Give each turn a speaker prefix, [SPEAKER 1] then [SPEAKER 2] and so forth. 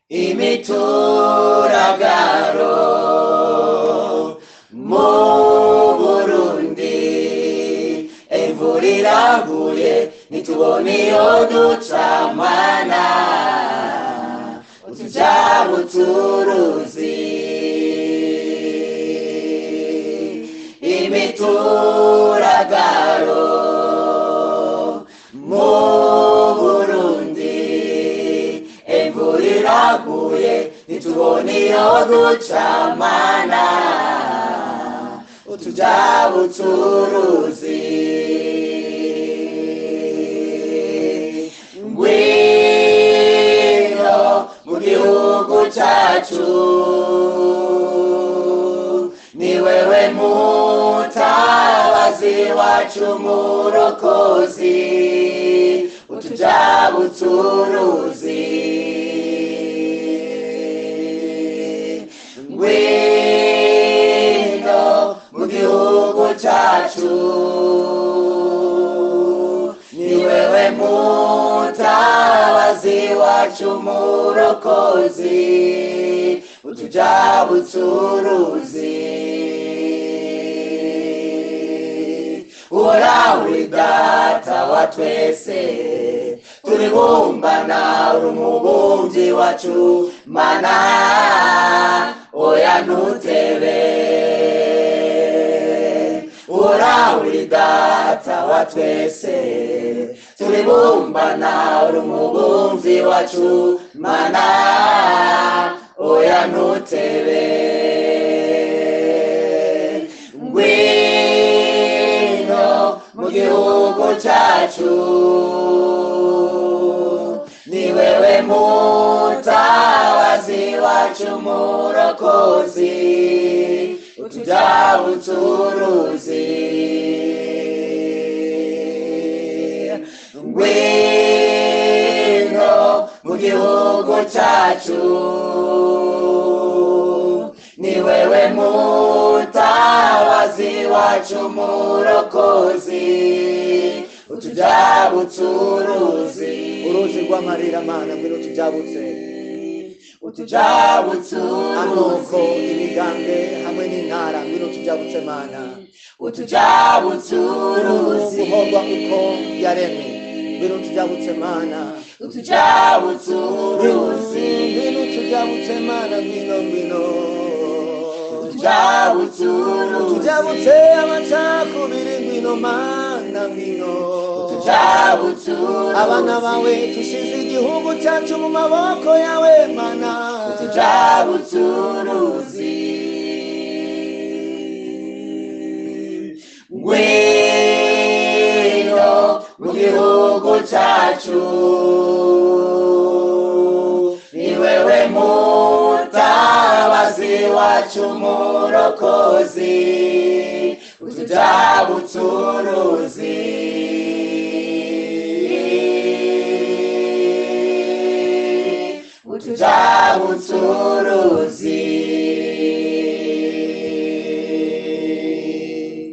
[SPEAKER 1] imituragaro mu Burundi imvura iraguye nitubona iyo ducamana utujabutse uruzi imituragaro mu Burundi imvura iraguye nitubona iyo ducamana utujabutse uruzi ngwino mu gihugu cyacu ni wewe mutabazi wacu murokozi utujabutse uruzi ngwino mu gihugu cyacu ni wewe mutabazi wacu murokozi utujabutse uruzi urawe data wa twese turibumbana uri umubumvyi wacu mana oya ntutebe urawe data wa twese turibumbana uri umubumvyi wacu mana oya ntutebe ngwino mu gihugu cyacu ni wewe mutabazi wacu murokozi utujabutse uruzi ngwino mu gihugu cyacu ni wewe mutabazi wacu murokozi utujabutse uruzi rw'amarira mana ngwino utujabutse amoko imigambi hamwe n'intara ngwino utujabutse mana utujabutse uruzi guhorwa uko yaremye ngwino utujabutse mana utujabutse uruzi ngwino utujabutse mana ngwino utujabutse amacakubiri ngwino mana ngwino utujabutse abana bawe tushize igihugu cyacu mu maboko yawe mana utujabutse uruzi ngwino mu gihugu cyacu ni wewe mutabazi wacu murokozi utujabutse uruzi utujabutse uruzi